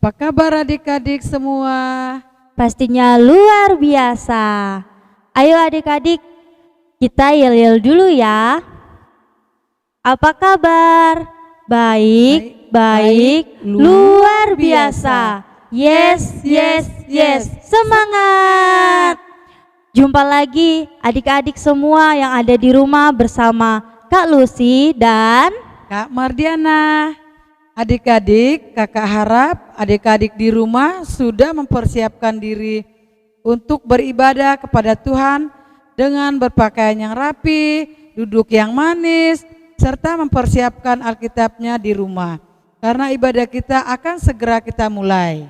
Apa kabar adik-adik semua? Pastinya luar biasa. Ayo adik-adik, kita yel-yel dulu ya. Apa kabar? Baik, baik, luar biasa. Yes, yes, yes. Semangat. Jumpa lagi adik-adik semua yang ada di rumah bersama Kak Lucy dan Kak Mardiana. Adik-adik, kakak harap adik-adik di rumah sudah mempersiapkan diri untuk beribadah kepada Tuhan dengan berpakaian yang rapi, duduk yang manis, serta mempersiapkan Alkitabnya di rumah. Karena ibadah kita akan segera kita mulai.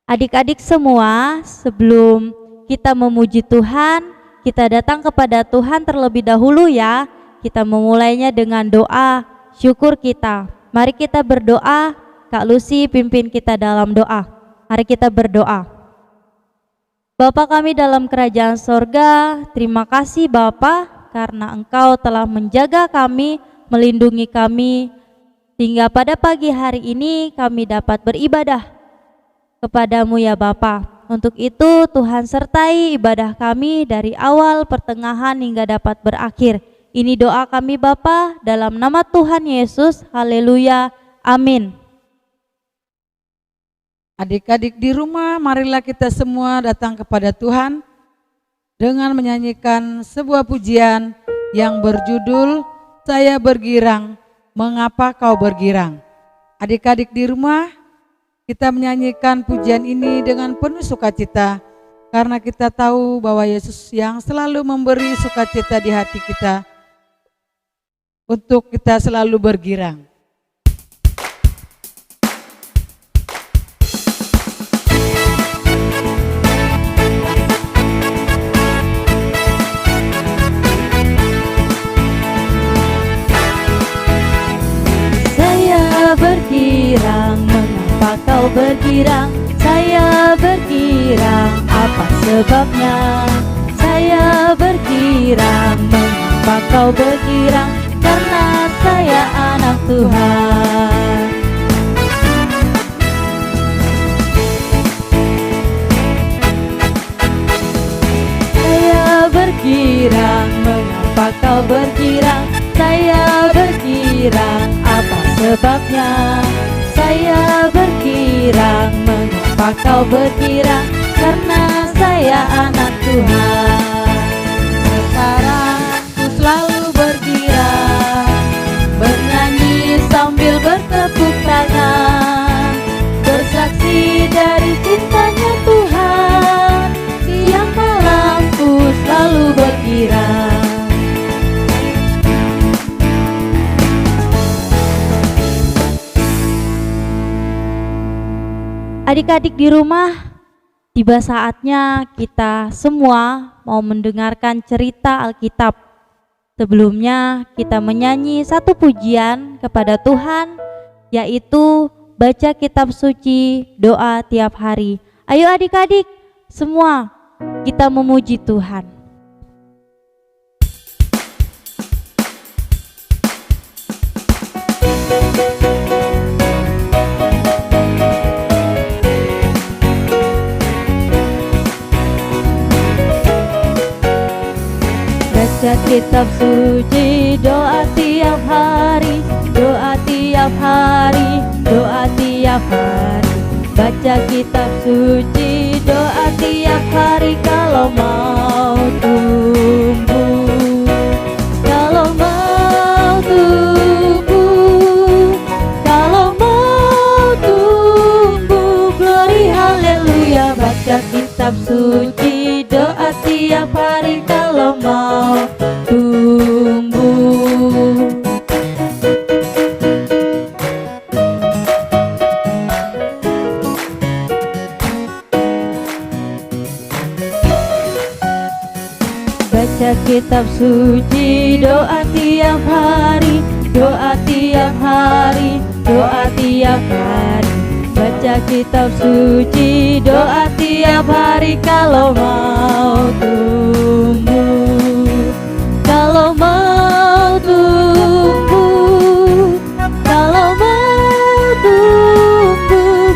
adik-adik semua, sebelum kita memuji Tuhan, kita datang kepada Tuhan terlebih dahulu ya. Kita memulainya dengan doa syukur kita. Mari kita berdoa. Kak Lucy pimpin kita dalam doa. Mari kita berdoa. Bapa kami dalam kerajaan sorga, terima kasih Bapa karena Engkau telah menjaga kami, melindungi kami, sehingga pada pagi hari ini kami dapat beribadah kepadamu ya Bapa. Untuk itu Tuhan sertai ibadah kami dari awal, pertengahan hingga dapat berakhir. Ini doa kami Bapa dalam nama Tuhan Yesus. Haleluya. Amin. Adik-adik di rumah, marilah kita semua datang kepada Tuhan dengan menyanyikan sebuah pujian yang berjudul Saya Bergirang, Mengapa Kau Bergirang. Adik-adik di rumah, kita menyanyikan pujian ini dengan penuh sukacita karena kita tahu bahwa Yesus yang selalu memberi sukacita di hati kita untuk kita selalu bergirang. Saya bergirang, mengapa kau bergirang? Saya bergirang, apa sebabnya? Saya bergirang, mengapa kau bergirang? Karena saya anak Tuhan. Saya bergirang, mengapa kau bergirang? Saya bergirang, apa sebabnya? Saya bergirang, mengapa kau bergirang? Karena saya anak Tuhan. Sekarang ku selalu bergirang, bernyanyi sambil bertepuk tangan, bersaksi dari cintanya Tuhan. Siang malam ku selalu bergirang. Adik-adik di rumah, tiba saatnya kita semua mau mendengarkan cerita Alkitab. Sebelumnya kita menyanyi satu pujian kepada Tuhan, yaitu baca kitab suci, doa tiap hari. Ayo adik-adik semua kita memuji Tuhan. Baca kitab suci, doa tiap hari, doa tiap hari, doa tiap hari. Baca kitab suci, doa tiap hari kalau mau tumbuh, kalau mau tumbuh, kalau mau tumbuh. Glory haleluya. Baca kitab suci, doa tiap hari kalau mau tumbuh. Baca kitab suci, doa tiap hari, doa tiap hari, doa tiap hari. Baca kitab suci, doa tiap hari kalau mau tumbuh, kalau mau tumbuh, kalau mau tumbuh.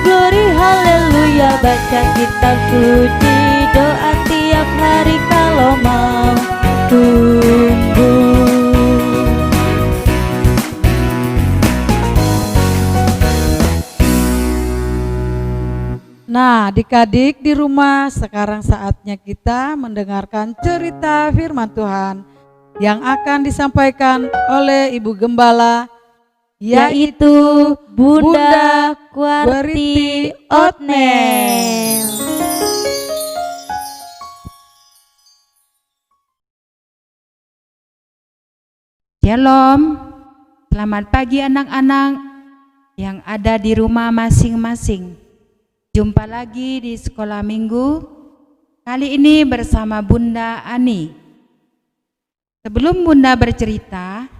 adik-adik di rumah, sekarang saatnya kita mendengarkan cerita firman Tuhan yang akan disampaikan oleh Ibu Gembala, yaitu Bunda Kuarti Otnel. Shalom, selamat pagi anak-anak yang ada di rumah masing-masing. Jumpa lagi di sekolah minggu, kali ini bersama Bunda Ani. Sebelum Bunda bercerita,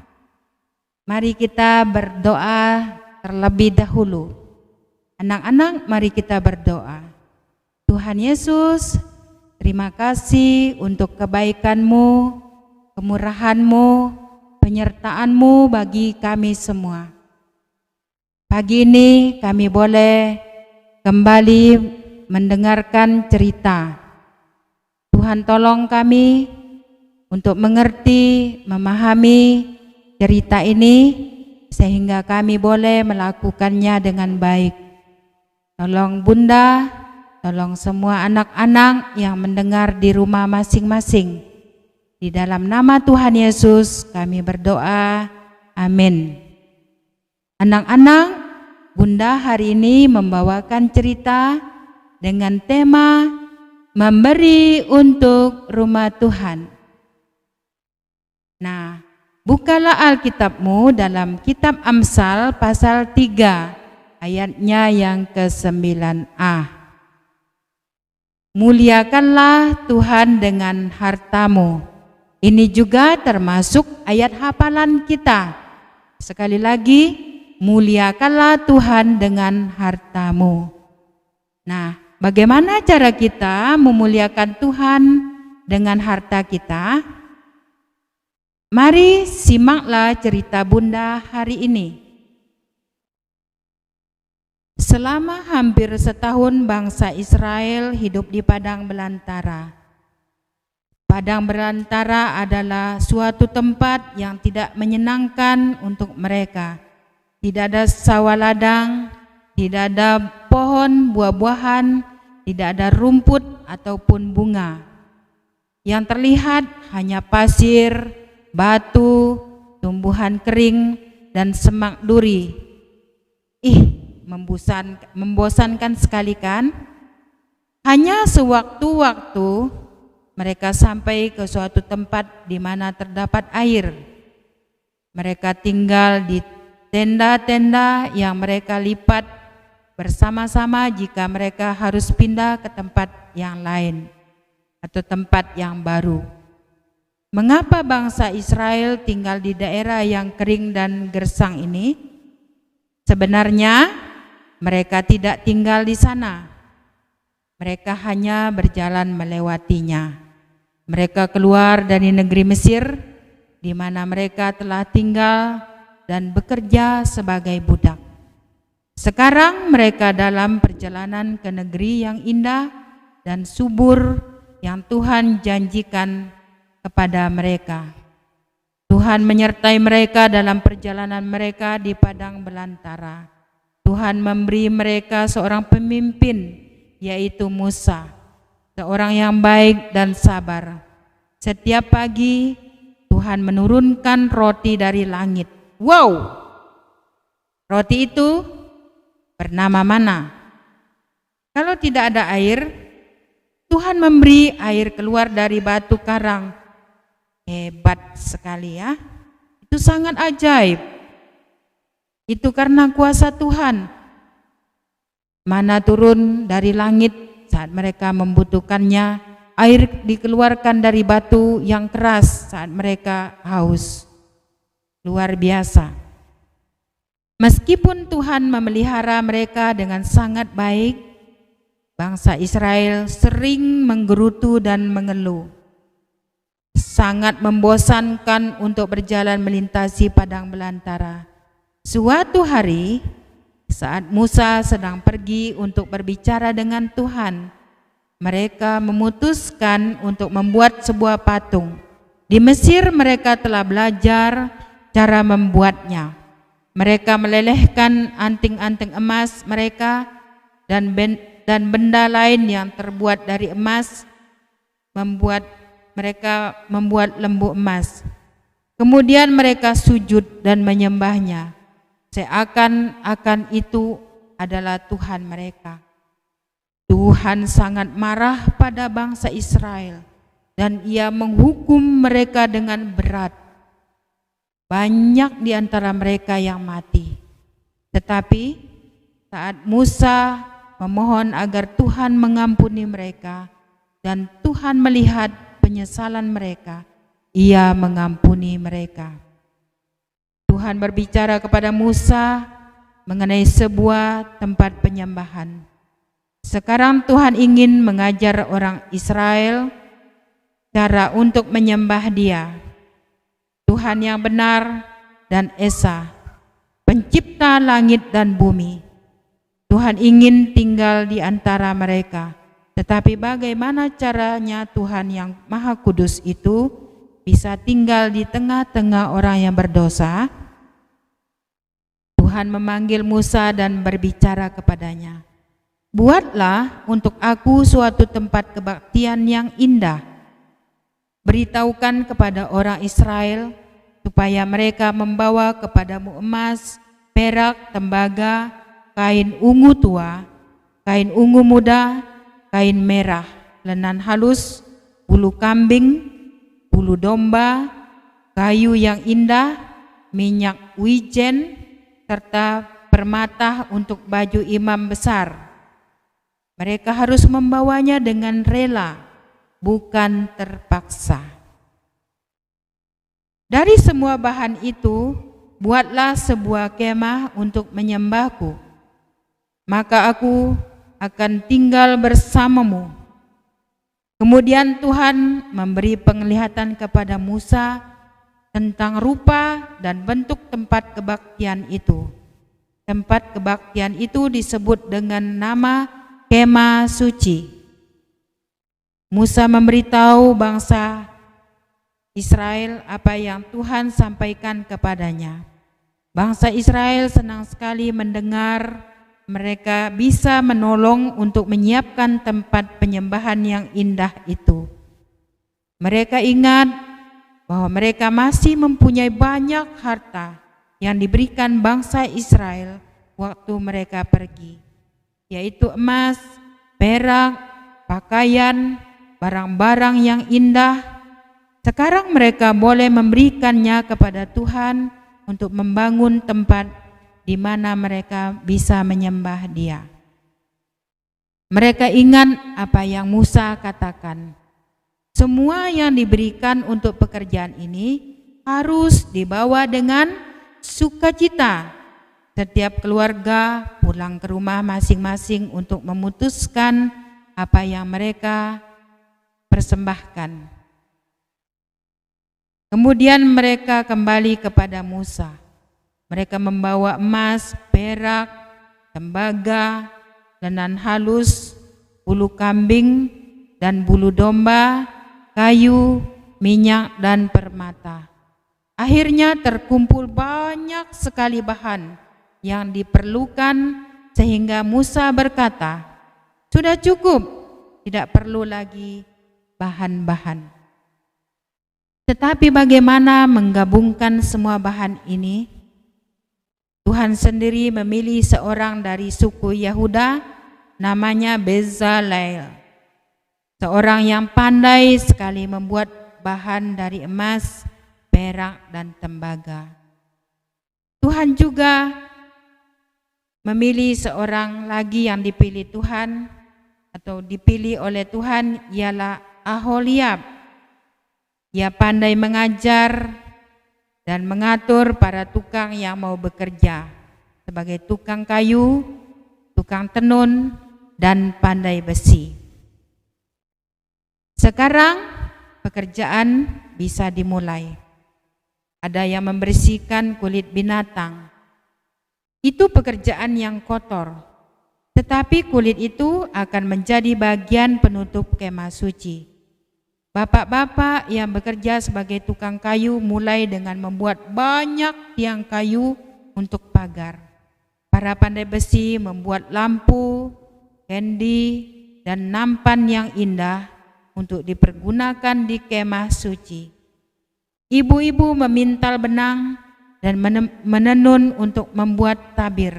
mari kita berdoa terlebih dahulu. Anak-anak, mari kita berdoa. Tuhan Yesus, terima kasih untuk kebaikan-Mu, kemurahan-Mu, penyertaan-Mu bagi kami semua. Pagi ini kami boleh kembali mendengarkan cerita. Tuhan tolong kami untuk mengerti, memahami cerita ini sehingga kami boleh melakukannya dengan baik. Tolong Bunda, tolong semua anak-anak yang mendengar di rumah masing-masing. Di dalam nama Tuhan Yesus kami berdoa, amin. Anak-anak, Bunda hari ini membawakan cerita dengan tema memberi untuk rumah Tuhan. Nah, bukalah Alkitabmu dalam kitab Amsal pasal 3 ayatnya yang ke-9a. Muliakanlah Tuhan dengan hartamu. Ini juga termasuk ayat hafalan kita. Sekali lagi, muliakanlah Tuhan dengan hartamu. Nah, bagaimana cara kita memuliakan Tuhan dengan harta kita? Mari simaklah cerita Bunda hari ini. Selama hampir setahun bangsa Israel hidup di padang belantara. Padang belantara adalah suatu tempat yang tidak menyenangkan untuk mereka. Tidak ada sawah ladang, tidak ada pohon buah-buahan, tidak ada rumput ataupun bunga. Yang terlihat hanya pasir, batu, tumbuhan kering, dan semak duri. Membosankan sekali kan? Hanya sewaktu-waktu mereka sampai ke suatu tempat di mana terdapat air. Mereka tinggal di tenda-tenda yang mereka lipat bersama-sama jika mereka harus pindah ke tempat yang lain atau tempat yang baru. Mengapa bangsa Israel tinggal di daerah yang kering dan gersang ini? Sebenarnya mereka tidak tinggal di sana. Mereka hanya berjalan melewatinya. Mereka keluar dari negeri Mesir di mana mereka telah tinggal dan bekerja sebagai budak. Sekarang mereka dalam perjalanan ke negeri yang indah dan subur yang Tuhan janjikan kepada mereka. Tuhan menyertai mereka dalam perjalanan mereka di padang belantara. Tuhan memberi mereka seorang pemimpin, yaitu Musa, seorang yang baik dan sabar. Setiap pagi Tuhan menurunkan roti dari langit. Wow, roti itu bernama mana? Kalau tidak ada air, Tuhan memberi air keluar dari batu karang. Hebat sekali ya, itu sangat ajaib. Itu karena kuasa Tuhan. Mana turun dari langit saat mereka membutuhkannya, air dikeluarkan dari batu yang keras saat mereka haus. Luar biasa. Meskipun Tuhan memelihara mereka dengan sangat baik, bangsa Israel sering menggerutu dan mengeluh. Sangat membosankan untuk berjalan melintasi padang belantara. Suatu hari, saat Musa sedang pergi untuk berbicara dengan Tuhan, mereka memutuskan untuk membuat sebuah patung. Di Mesir mereka telah belajar cara membuatnya. Mereka melelehkan anting-anting emas mereka dan dan benda lain yang terbuat dari emas, mereka membuat lembu emas. Kemudian mereka sujud dan menyembahnya, seakan-akan itu adalah Tuhan mereka. Tuhan sangat marah pada bangsa Israel dan Ia menghukum mereka dengan berat. Banyak di antara mereka yang mati. Tetapi saat Musa memohon agar Tuhan mengampuni mereka dan Tuhan melihat penyesalan mereka, Ia mengampuni mereka. Tuhan berbicara kepada Musa mengenai sebuah tempat penyembahan. Sekarang Tuhan ingin mengajar orang Israel cara untuk menyembah Dia, Tuhan yang benar dan esa, pencipta langit dan bumi. Tuhan ingin tinggal di antara mereka. Tetapi bagaimana caranya Tuhan yang Maha Kudus itu bisa tinggal di tengah-tengah orang yang berdosa? Tuhan memanggil Musa dan berbicara kepadanya, "Buatlah untuk aku suatu tempat kebaktian yang indah. Beritahukan kepada orang Israel supaya mereka membawa kepadamu emas, perak, tembaga, kain ungu tua, kain ungu muda, kain merah, lenan halus, bulu kambing, bulu domba, kayu yang indah, minyak wijen, serta permata untuk baju imam besar. Mereka harus membawanya dengan rela, bukan terpaksa. Dari semua bahan itu, buatlah sebuah kemah untuk menyembahku. Maka aku akan tinggal bersamamu." Kemudian Tuhan memberi penglihatan kepada Musa tentang rupa dan bentuk tempat kebaktian itu. Tempat kebaktian itu disebut dengan nama Kemah Suci. Musa memberitahu bangsa Israel apa yang Tuhan sampaikan kepadanya. Bangsa Israel senang sekali mendengar mereka bisa menolong untuk menyiapkan tempat penyembahan yang indah itu. Mereka ingat bahwa mereka masih mempunyai banyak harta yang diberikan bangsa Israel waktu mereka pergi, yaitu emas, perak, pakaian, barang-barang yang indah. Sekarang mereka boleh memberikannya kepada Tuhan untuk membangun tempat di mana mereka bisa menyembah Dia. Mereka ingat apa yang Musa katakan. Semua yang diberikan untuk pekerjaan ini harus dibawa dengan sukacita. Setiap keluarga pulang ke rumah masing-masing untuk memutuskan apa yang mereka persembahkan. Kemudian mereka kembali kepada Musa. Mereka membawa emas, perak, tembaga, lenan halus, bulu kambing dan bulu domba, kayu, minyak dan permata. Akhirnya terkumpul banyak sekali bahan yang diperlukan sehingga Musa berkata, "Sudah cukup, tidak perlu lagi bahan-bahan." Tetapi bagaimana menggabungkan semua bahan ini? Tuhan sendiri memilih seorang dari suku Yehuda, namanya Bezalel, seorang yang pandai sekali membuat bahan dari emas, perak dan tembaga. Tuhan juga memilih seorang lagi yang dipilih Tuhan atau dipilih oleh Tuhan, ialah Aholiab. Ia pandai mengajar dan mengatur para tukang yang mau bekerja sebagai tukang kayu, tukang tenun, dan pandai besi. Sekarang pekerjaan bisa dimulai. Ada yang membersihkan kulit binatang. Itu pekerjaan yang kotor, tetapi kulit itu akan menjadi bagian penutup kemah suci. Bapak-bapak yang bekerja sebagai tukang kayu mulai dengan membuat banyak tiang kayu untuk pagar. Para pandai besi membuat lampu, kendi, dan nampan yang indah untuk dipergunakan di kemah suci. Ibu-ibu memintal benang dan menenun untuk membuat tabir.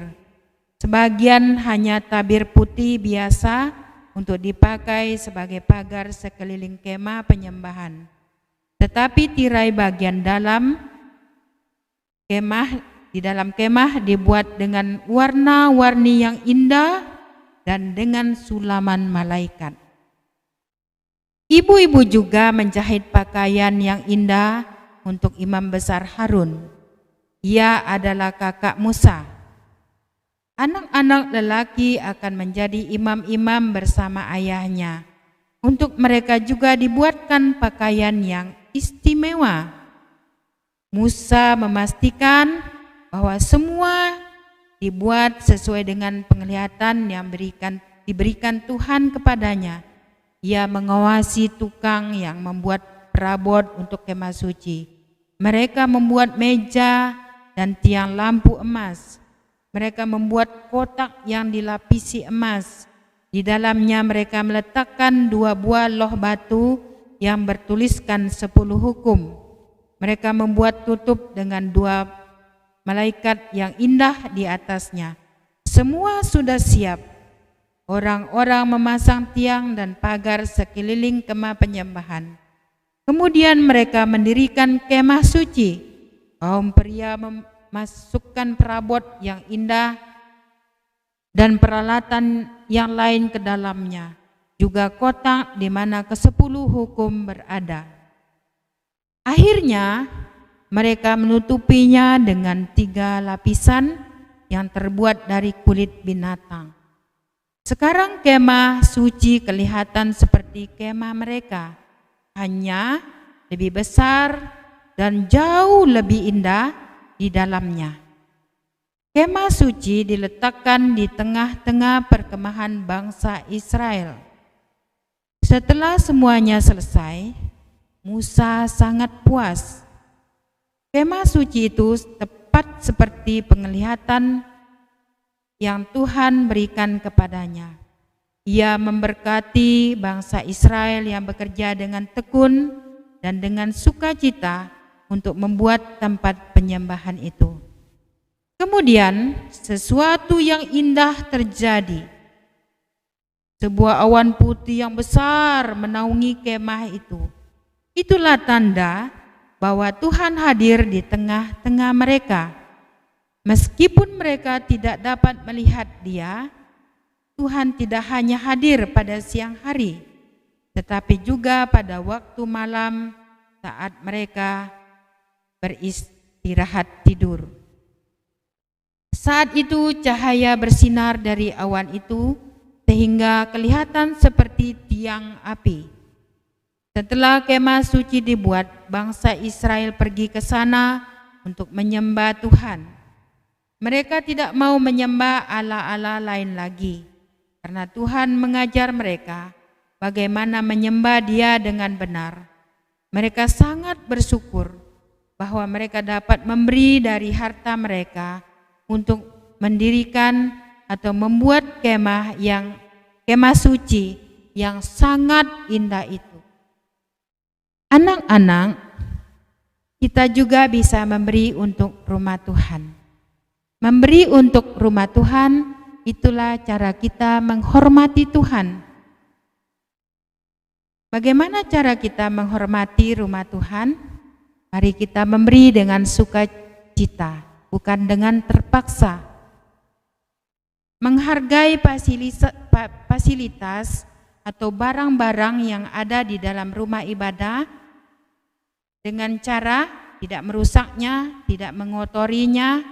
Sebagian hanya tabir putih biasa untuk dipakai sebagai pagar sekeliling kemah penyembahan. Tetapi tirai bagian dalam kemah, di dalam kemah dibuat dengan warna-warni yang indah dan dengan sulaman malaikat. Ibu-ibu juga menjahit pakaian yang indah untuk imam besar Harun. Ia adalah kakak Musa. Anak-anak lelaki akan menjadi imam-imam bersama ayahnya. Untuk mereka juga dibuatkan pakaian yang istimewa. Musa memastikan bahwa semua dibuat sesuai dengan penglihatan yang diberikan Tuhan kepadanya. Ia mengawasi tukang yang membuat perabot untuk kemah suci. Mereka membuat meja dan tiang lampu emas. Mereka membuat kotak yang dilapisi emas. Di dalamnya mereka meletakkan 2 buah loh batu yang bertuliskan 10 hukum. Mereka membuat tutup dengan 2 malaikat yang indah di atasnya. Semua sudah siap. Orang-orang memasang tiang dan pagar sekeliling kemah penyembahan. Kemudian mereka mendirikan kemah suci. Kaum pria memasukkan perabot yang indah dan peralatan yang lain ke dalamnya. Juga kotak di mana ke-10 hukum berada. Akhirnya mereka menutupinya dengan 3 lapisan yang terbuat dari kulit binatang. Sekarang kemah suci kelihatan seperti kemah mereka, hanya lebih besar dan jauh lebih indah di dalamnya. Kemah suci diletakkan di tengah-tengah perkemahan bangsa Israel. Setelah semuanya selesai, Musa sangat puas. Kemah suci itu tepat seperti penglihatan yang Tuhan berikan kepadanya. Ia memberkati bangsa Israel yang bekerja dengan tekun dan dengan sukacita untuk membuat tempat penyembahan itu. Kemudian sesuatu yang indah terjadi. Sebuah awan putih yang besar menaungi kemah itu. Itulah tanda bahwa Tuhan hadir di tengah-tengah mereka. Meskipun mereka tidak dapat melihat Dia, Tuhan tidak hanya hadir pada siang hari, tetapi juga pada waktu malam saat mereka beristirahat tidur. Saat itu cahaya bersinar dari awan itu sehingga kelihatan seperti tiang api. Setelah kemah suci dibuat, bangsa Israel pergi ke sana untuk menyembah Tuhan. Mereka tidak mau menyembah ala-ala lain lagi, karena Tuhan mengajar mereka bagaimana menyembah Dia dengan benar. Mereka sangat bersyukur bahwa mereka dapat memberi dari harta mereka untuk mendirikan atau membuat kemah suci yang sangat indah itu. Anak-anak, kita juga bisa memberi untuk rumah Tuhan. Memberi untuk rumah Tuhan, itulah cara kita menghormati Tuhan. Bagaimana cara kita menghormati rumah Tuhan? Mari kita memberi dengan sukacita, bukan dengan terpaksa. Menghargai fasilitas atau barang-barang yang ada di dalam rumah ibadah dengan cara tidak merusaknya, tidak mengotorinya,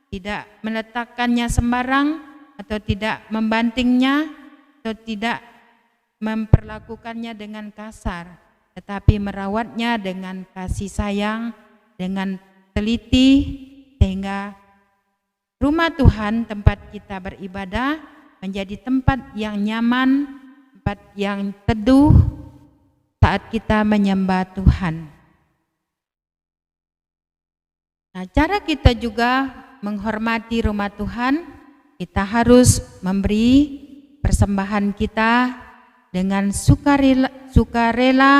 tidak meletakkannya sembarang, atau tidak membantingnya, atau tidak memperlakukannya dengan kasar, tetapi merawatnya dengan kasih sayang, dengan teliti, sehingga rumah Tuhan, tempat kita beribadah, menjadi tempat yang nyaman, tempat yang teduh saat kita menyembah Tuhan. Nah, cara kita juga menghormati rumah Tuhan, kita harus memberi persembahan kita dengan sukarela,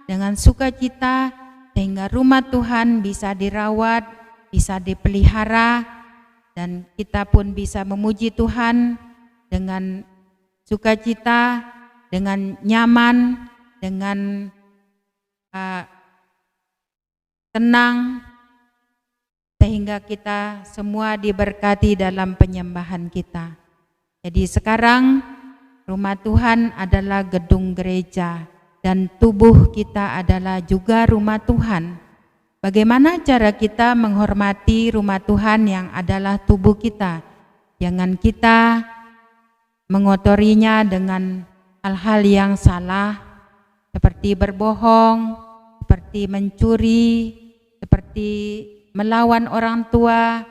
dengan sukacita, sehingga rumah Tuhan bisa dirawat, bisa dipelihara, dan kita pun bisa memuji Tuhan dengan sukacita, dengan nyaman, dengan tenang, sehingga kita semua diberkati dalam penyembahan kita. Jadi sekarang rumah Tuhan adalah gedung gereja dan tubuh kita adalah juga rumah Tuhan. Bagaimana cara kita menghormati rumah Tuhan yang adalah tubuh kita? Jangan kita mengotorinya dengan hal-hal yang salah, seperti berbohong, seperti mencuri, seperti melawan orang tua.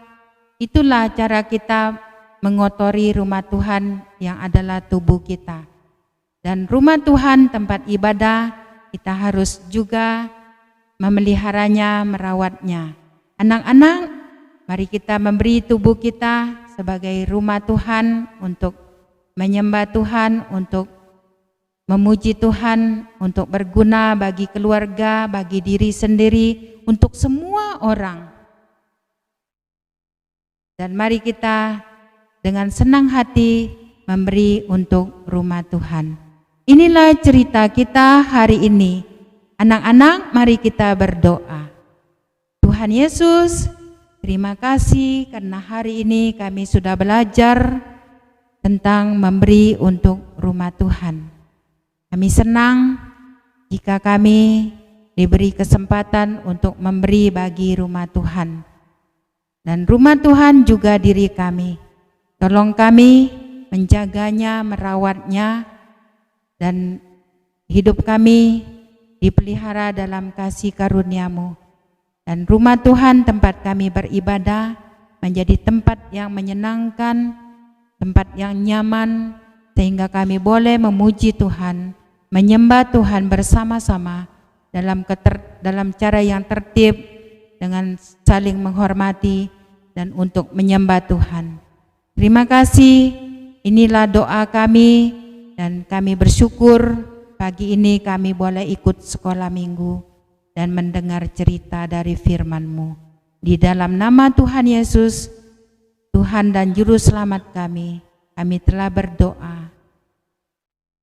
Itulah cara kita mengotori rumah Tuhan yang adalah tubuh kita. Dan rumah Tuhan, tempat ibadah, kita harus juga memeliharanya, merawatnya. Anak-anak, mari kita memberi tubuh kita sebagai rumah Tuhan untuk menyembah Tuhan, untuk memuji Tuhan, untuk berguna bagi keluarga, bagi diri sendiri, untuk semua orang. Dan mari kita dengan senang hati memberi untuk rumah Tuhan. Inilah cerita kita hari ini. Anak-anak, mari kita berdoa. Tuhan Yesus, terima kasih karena hari ini kami sudah belajar tentang memberi untuk rumah Tuhan. Kami senang jika kami diberi kesempatan untuk memberi bagi rumah Tuhan. Dan rumah Tuhan juga diri kami. Tolong kami menjaganya, merawatnya, dan hidup kami dipelihara dalam kasih karunia-Mu. Dan rumah Tuhan, tempat kami beribadah, menjadi tempat yang menyenangkan, tempat yang nyaman, sehingga kami boleh memuji Tuhan, menyembah Tuhan bersama-sama dalam cara yang tertib, dengan saling menghormati dan untuk menyembah Tuhan. Terima kasih, inilah doa kami, dan kami bersyukur pagi ini kami boleh ikut sekolah minggu dan mendengar cerita dari firman-Mu. Di dalam nama Tuhan Yesus, Tuhan dan Juru Selamat kami telah berdoa.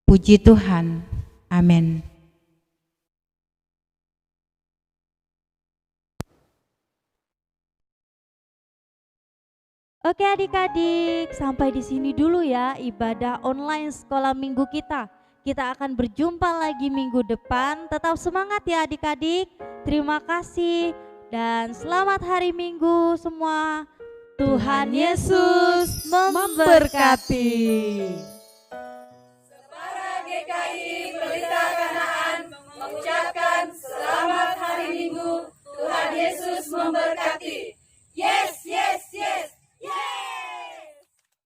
Puji Tuhan, amin. Oke adik-adik, sampai di sini dulu ya ibadah online sekolah minggu kita. Kita akan berjumpa lagi minggu depan. Tetap semangat ya adik-adik. Terima kasih dan selamat hari Minggu semua. Tuhan Yesus memberkati.